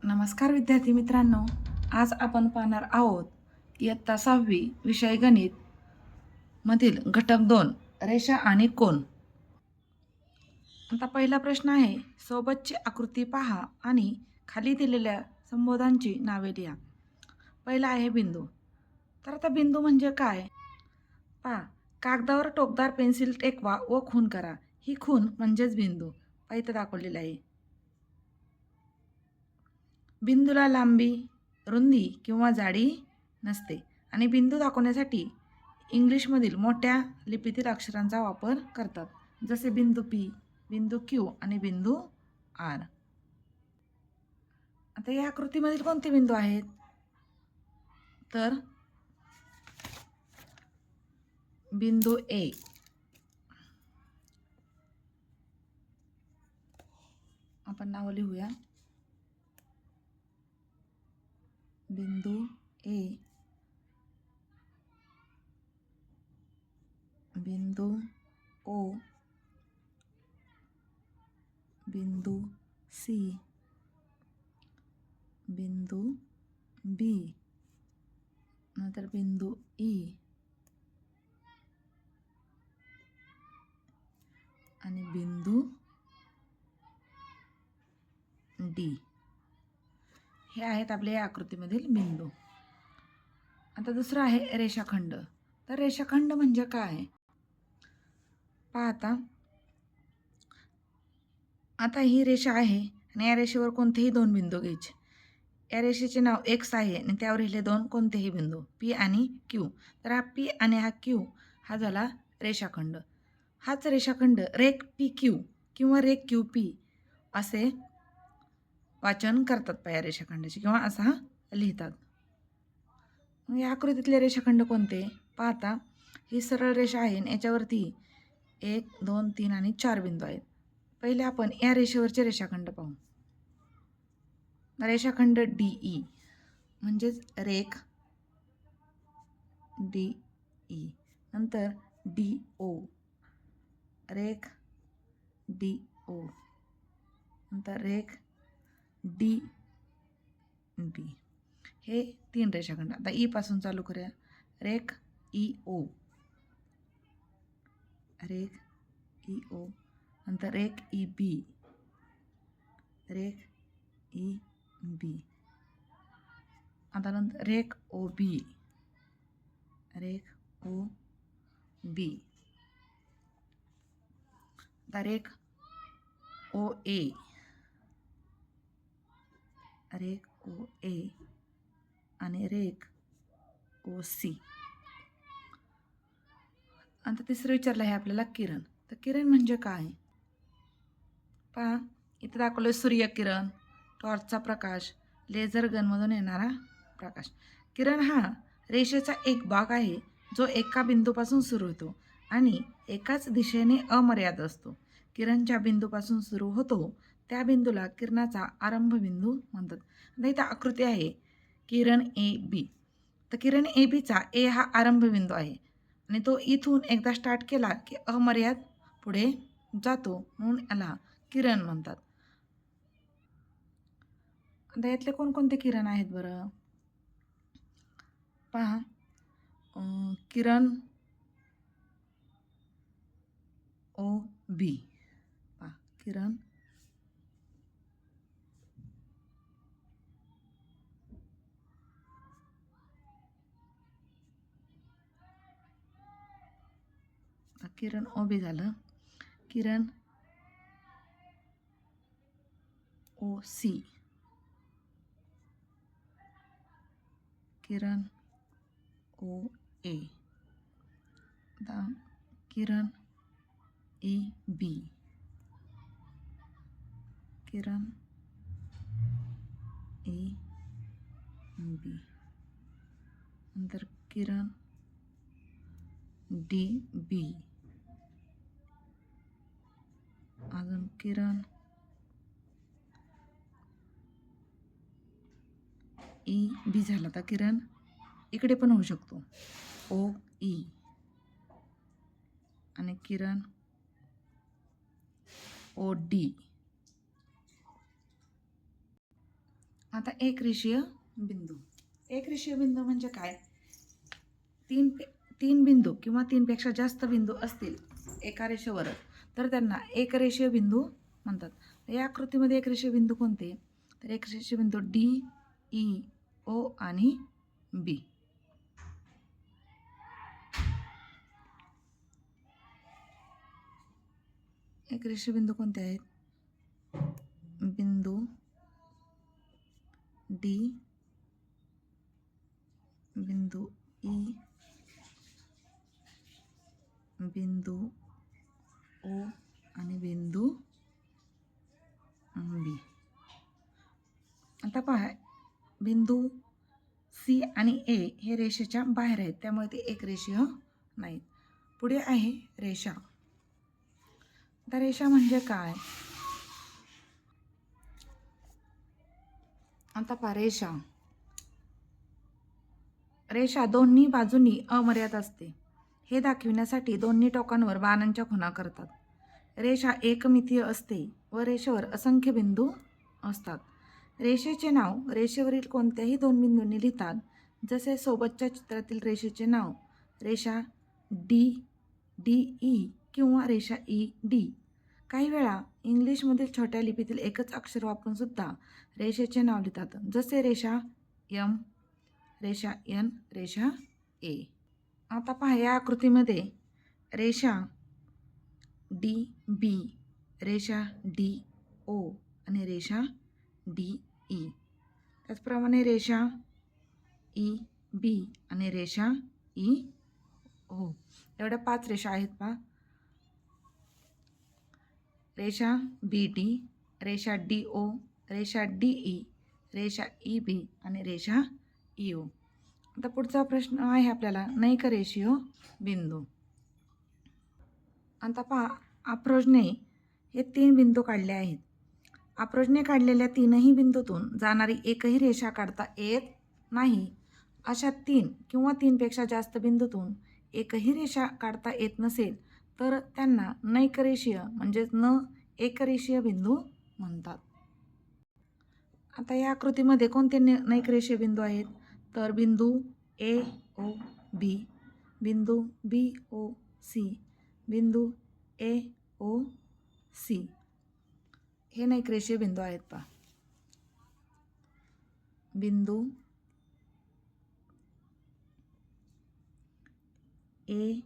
नमस्कार विद्यार्थी मित्रांनो, आज आपण पाहणार आहोत इयत्ता 6वी विषय गणित मधील घटक 2 रेषा आणि कोन. आता पहिला प्रश्न आहे, सोबतची आकृती पहा आणि खाली दिलेल्या संबोधांची नावे लिहा. पहिला आहे बिंदू. तर आता बिंदू म्हणजे काय? पहा, कागदावर टोकदार पेन्सिल टेकवा व खून करा. ही खून म्हणजेच बिंदू. इथं दाखवलेलं आहे. बिंदूला लांबी, रुंदी किंवा जाडी नसते आणि बिंदू दाखवण्यासाठी इंग्लिशमधील मोठ्या लिपीतील अक्षरांचा वापर करतात, जसे बिंदू P, बिंदू Q आणि बिंदू R. आता या आकृतीमधील कोणते बिंदू आहेत? तर बिंदू A, आपण नाव लिहूया. बिंदू A, बिंदू O, बिंदू C, बिंदू B, नंतर बिंदू E आणि बिंदू D. हे आहेत आपल्या या आकृतीमधील बिंदू. आता दुसरं आहे रेषाखंड. तर रेषाखंड म्हणजे काय? पहा, आता ही रेषा आहे आणि या रेषेवर कोणतेही दोन बिंदू घ्यायचे. या रेषेचे नाव X आहे आणि त्यावर हे दोन कोणतेही बिंदू P आणि Q. तर हा P आणि हा Q हा झाला रेषाखंड. हाच रेषाखंड रेख PQ किंवा रेख QP असे वाचन करतात या रेषाखंडाचे, किंवा असा लिहितात. या आकृतीतले रेषाखंड कोणते? पाहता, ही सरळ रेषा आहे आणि याच्यावरती 1, 2, 3 आणि 4 बिंदू आहेत. पहिले आपण या रेषेवरचे रेषाखंड पाहू. रेषाखंड DE म्हणजेच रेख DE, नंतर DO, रेख DO, नंतर रेख DB. हे 3 रेषाखंड. आता E पासून चालू करूया. रेख EO, रेख EO, नंतर रेख EB, रेख EB. आता नंतर रेख OB, रेख OB. आता रेख OA, रेख OA आणि रेख OC. आता तिसरं विचारलं आहे आपल्याला किरण. तर किरण म्हणजे काय? पहा, इथे दाखवलं सूर्यकिरण, टॉर्चचा प्रकाश, लेझर गनमधून येणारा प्रकाश. किरण हा रेषेचा एक भाग आहे जो एका बिंदूपासून सुरू होतो आणि एकाच दिशेने अमर्याद असतो. किरण ज्या बिंदूपासून सुरू होतो त्या बिंदूला किरणाचा आरंभ बिंदू म्हणतात. आता इथं आकृती आहे किरण AB. तर किरण ABचा A हा आरंभ बिंदू आहे आणि तो इथून एकदा स्टार्ट केला की अमर्याद पुढे जातो, म्हणून याला किरण म्हणतात. आता यातले कोणकोणते किरण आहेत बरं? पहा, किरण OB. पहा, किरण किरण OB झालं. किरण OC, किरण OA, आता किरण EB, किरण EB, नंतर किरण DB, अजून किरण EB झाला. तर किरण इकडे पण होऊ शकतो, OE, आणि किरण OD. आता एकरेषीय बिंदू. एकरेषीय बिंदू म्हणजे काय? तीन बिंदू किंवा तीनपेक्षा जास्त बिंदू असतील एका रेषेवर तर त्यांना एकरेषीय बिंदू म्हणतात. या आकृतीमध्ये एकरेषीय बिंदू कोणते? तर एकरेषीय बिंदू डी, ई, ओ आणि बी. एकरेषीय बिंदू कोणते आहेत? बिंदू डी, बिंदू ई, बिंदू ओ आणि बिंदू बी. आता पहा, बिंदू सी आणि ए हे रेषेच्या बाहेर आहेत, त्यामुळे ते एकरेषीय नाहीत. पुढे आहे रेषा. आता रेषा म्हणजे काय? आता पहा, रेषा दोन्ही बाजूंनी अमर्याद असते. हे दाखविण्यासाठी दोन्ही टोकांवर बाणांच्या खुणा करतात. रेषा एकमितीय असते व रेषेवर असंख्य बिंदू असतात. रेषेचे नाव रेषेवरील कोणत्याही दोन बिंदूंनी लिहितात. जसे सोबतच्या चित्रातील रेषेचे नाव रेषा डी, डी ई किंवा रेषा ई डी. काही वेळा इंग्लिशमधील छोट्या लिपीतील एकच अक्षर वापरून सुद्धा रेषेचे नाव लिहितात. जसे रेषा एम, रेषा एन, रेषा ए. आता पहा, या आकृतीमध्ये रेषा डी बी, रेषा डी ओ आणि रेषा डी ई. त्याचप्रमाणे रेषा ई बी आणि रेषा ई ओ. एवढ्या 5 रेषा आहेत पहा. रेषा बी डी, रेषा डी ओ, रेषा डी ई, रेषा ई बी आणि रेषा ई ओ. आता पुढचा प्रश्न आहे आपल्याला नैकरेषीय बिंदू. आता पहा, अप्रोजने हे 3 बिंदू काढले आहेत. अप्रोजने काढलेल्या 3ही बिंदूतून जाणारी एकही रेषा काढता येत नाही. अशा 3 किंवा 3पेक्षा जास्त बिंदूतून एकही रेषा काढता येत नसेल तर त्यांना नैकरेषीय म्हणजेच न एकरेषीय बिंदू म्हणतात. आता या आकृतीमध्ये कोणते नैकरेषीय बिंदू आहेत? तर बिंदू ए ओ बी, बिंदू बी ओ सी, बिंदू ए ओ सी हे नैकरेषीय बिंदू आहेत पहा. बिंदू ए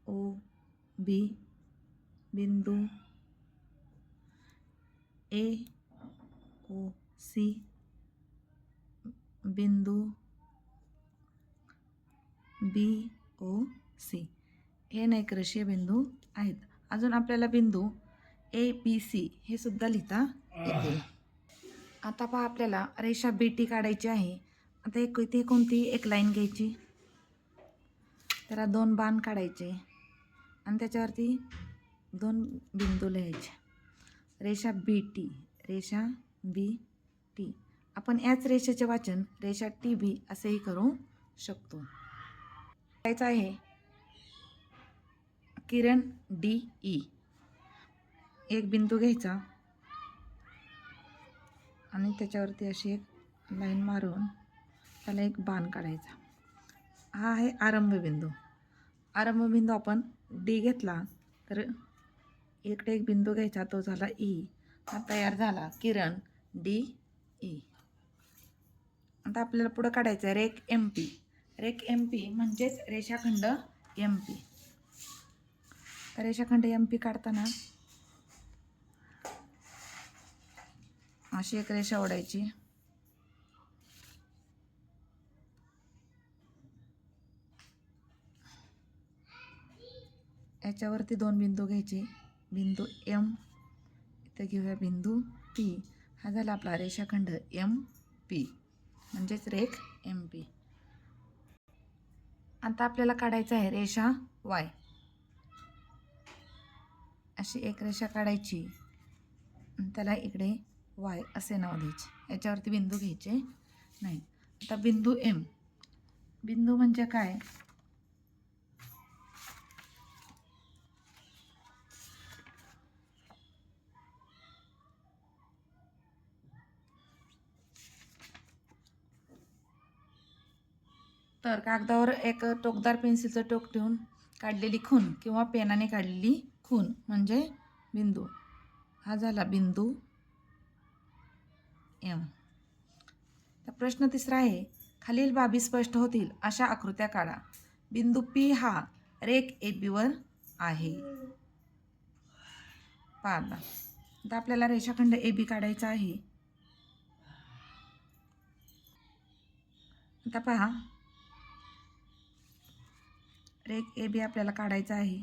ओ बी, बिंदू ए ओ सी, बिंदू बी ओ सी हे नैकरेषीय बिंदू आहेत. अजून आपल्याला बिंदू ए बी सी हे सुद्धा लिहिता येतील. आता पहा, आपल्याला रेषा बी टी काढायची आहे. आता इथे कोणती एक लाईन घ्यायची, त्याला 2 बाण काढायचे आणि त्याच्यावरती 2 बिंदू लिहायचे. रेषा बी टी, रेषा बी टी. आपण याच रेषेचे वाचन रेषा टी बी असेही करू शकतो. करायचं आहे किरण डी ई. एक बिंदू घ्यायचा आणि त्याच्यावरती अशी एक लाईन मारून त्याला एक बाण काढायचा. हा आहे आरंभ बिंदू. आरंभ बिंदू आपण डी घेतला तर इकडे एक बिंदू घ्यायचा, तो झाला ई. हा तयार झाला किरण डी ई. आता आपल्याला पुढं काढायचं आहे रेख एम पी. रेख एम पी म्हणजेच रेषाखंड एम पी. तर रेषाखंड एम पी काढताना अशी एक रेषा ओढायची. याच्यावरती 2 बिंदू घ्यायचे. बिंदू एम, इथे घेऊया बिंदू पी. हा झाला आपला रेषाखंड एम पी म्हणजेच रेख एम पी. आता आपल्याला काढायचं आहे रेषा वाय. अशी एक रेषा काढायची, त्याला इकडे वाय असे नाव द्यायचे. याच्यावरती बिंदू घ्यायचे नाही. आता बिंदू एम. बिंदू म्हणजे काय? तर कागदावर एक टोकदार पेन्सिलचं टोक ठेवून काढलेली खूण किंवा पेनाने काढलेली खूण म्हणजे बिंदू. हा झाला बिंदू एम. तर प्रश्न तिसरा आहे, खालील बाबी स्पष्ट होतील अशा आकृत्या काढा. बिंदू पी हा रेख एबीवर आहे. पहा आता आपल्याला रेषाखंड एबी काढायचा आहे. आता पहा, रेख एबी आपल्याला काढायचा आहे.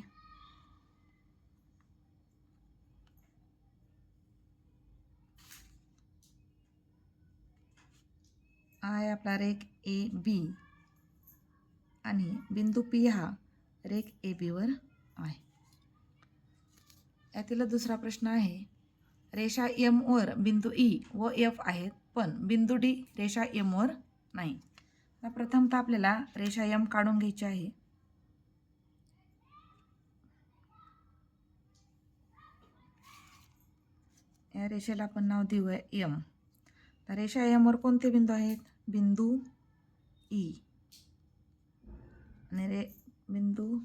हा आहे आपला रेख ए बी आणि बिंदू पी हा रेख ए बीवर आहे. यातील दुसरा प्रश्न आहे, रेषा एम वर बिंदू ई व एफ आहेत पण बिंदू डी रेषा एम वर नाही. प्रथमतः आपल्याला रेषा एम काढून घ्यायची आहे. या रेषेला आपण नाव देऊया एम. तर रेषा एम वर कोणते बिंदू आहेत? बिंदू ई आणि बिंदू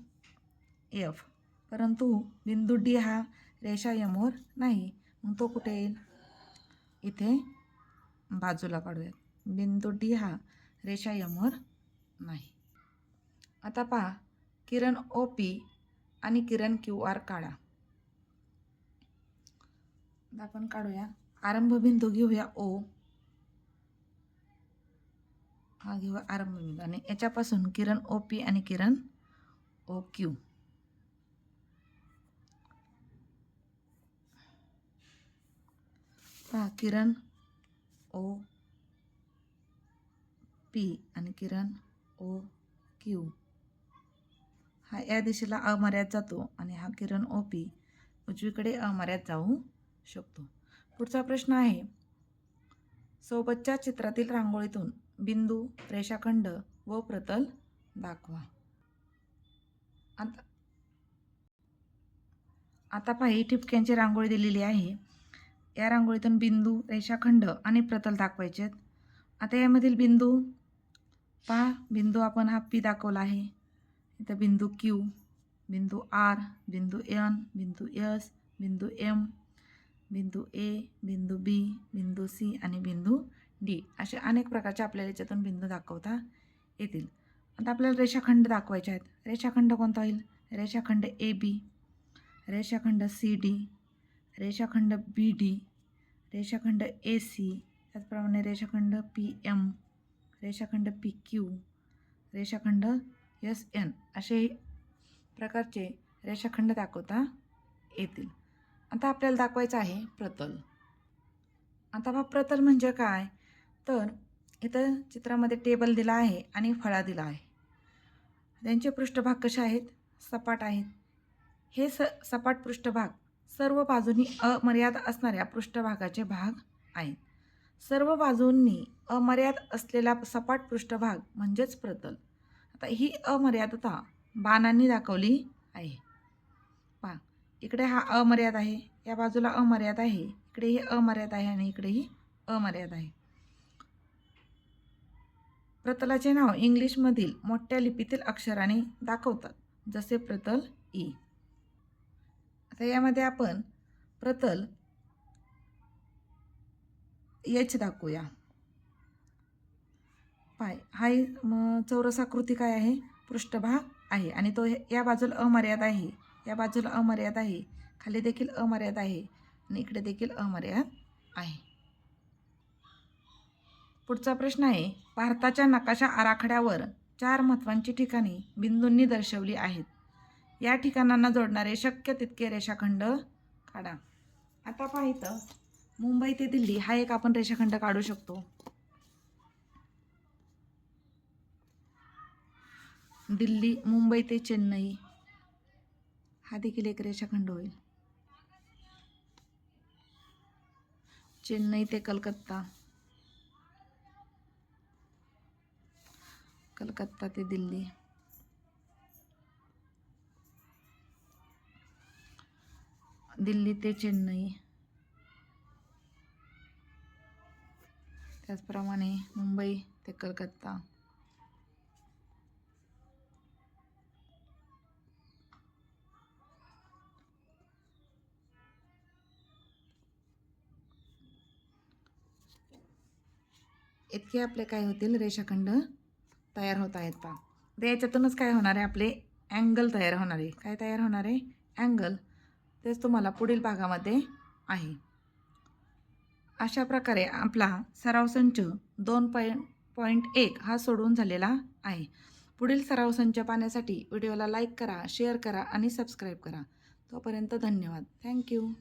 एफ. परंतु बिंदू डी हा रेषा एम वर नाही. मग तो कुठे येईल? इथे बाजूला काढूयात. बिंदू डी हा रेषा एम वर नाही. आता पहा, किरण ओ पी आणि किरण क्यू आर काढा. आपण काढूया. आरंभ बिंदू घेऊया ओ. हा घेऊया आरंभ बिंदू आणि याच्यापासून किरण ओ पी आणि किरण ओ क्यू. पहा, किरण ओ पी आणि किरण ओ क्यू हा या दिशेला अमर्याद जातो आणि हा किरण ओ पी उजवीकडे अमर्याद जाऊ शकतो. पुढचा प्रश्न आहे, सोबतच्या चित्रातील रांगोळीतून बिंदू, रेषाखंड व प्रतल दाखवा. आता पहा, ही ठिपक्यांची रांगोळी दिलेली आहे. या रांगोळीतून बिंदू, रेषाखंड आणि प्रतल दाखवायचे आहेत. आता यामधील बिंदू पहा, बिंदू आपण हा पी दाखवला आहे. इथं बिंदू क्यू, बिंदू आर, बिंदू एन, बिंदू एस, बिंदू एम, बिंदू ए, बिंदू बी, बिंदू सी आणि बिंदू डी असे अनेक प्रकारचे आपल्याला याच्यातून बिंदू दाखवता येतील. आता आपल्याला रेषाखंड दाखवायचे आहेत. रेषाखंड कोणता होईल? रेषाखंड ए बी, रेषाखंड सी डी, रेषाखंड बी डी, रेषाखंड ए सी, त्याचप्रमाणे रेषाखंड पी एम, रेषाखंड पी क्यू, रेषाखंड एस एन असे प्रकारचे रेषाखंड दाखवता येतील. आता आपल्याला दाखवायचं आहे प्रतल. आता बा प्रतल म्हणजे काय? तर इथं चित्रामध्ये टेबल दिला आहे आणि फळा दिला आहे. त्यांचे पृष्ठभाग कसे आहेत? सपाट आहेत. हे सपाट पृष्ठभाग सर्व बाजूंनी अमर्याद असणाऱ्या पृष्ठभागाचे भाग आहेत. सर्व बाजूंनी अमर्याद असलेला सपाट पृष्ठभाग म्हणजेच प्रतल. आता ही अमर्यादता बाणांनी दाखवली आहे. पहा, इकडे हा अमर्याद आहे, या बाजूला अमर्याद आहे, इकडेही अमर्याद आहे आणि इकडेही अमर्याद आहे. प्रतलाचे नाव इंग्लिशमधील मोठ्या लिपीतील अक्षराने दाखवतात, जसे प्रतल ई. आता यामध्ये आपण प्रतल एच दाखवूया. पाय हा चौरसाकृती काय आहे? पृष्ठभाग आहे आणि तो या बाजूला अमर्याद आहे, या बाजूला अमर्याद आहे, खाली देखील अमर्याद आहे आणि इकडे देखील अमर्याद आहे. पुढचा प्रश्न आहे, भारताच्या नकाशा आराखड्यावर 4 महत्त्वाची ठिकाणे बिंदूंनी दर्शवली आहेत. या ठिकाणांना जोडणारे शक्य तितके रेषाखंड काढा. आता पहा, इथं मुंबई ते दिल्ली हा एक आपण रेषाखंड काढू शकतो. दिल्ली, मुंबई ते चेन्नई हा देखील एक रेषाखंड होईल. चेन्नई ते कलकत्ता, कलकत्ता ते दिल्ली, दिल्ली ते चेन्नई, त्याचप्रमाणे मुंबई ते कलकत्ता, इतके आपले काय होतील रेषाखंड तयार होत आहेत पहा. तर याच्यातूनच काय होणार आहे आपले अँगल तयार होणार आहे. काय तयार होणार आहे? अँगल. तेच तुम्हाला पुढील भागामध्ये आहे. अशा प्रकारे आपला सराव संच 2.1 हा सोडवून झालेला आहे. पुढील सराव संच पाहण्यासाठी व्हिडिओला लाईक करा, शेअर करा आणि सबस्क्राईब करा. तोपर्यंत धन्यवाद. थँक्यू.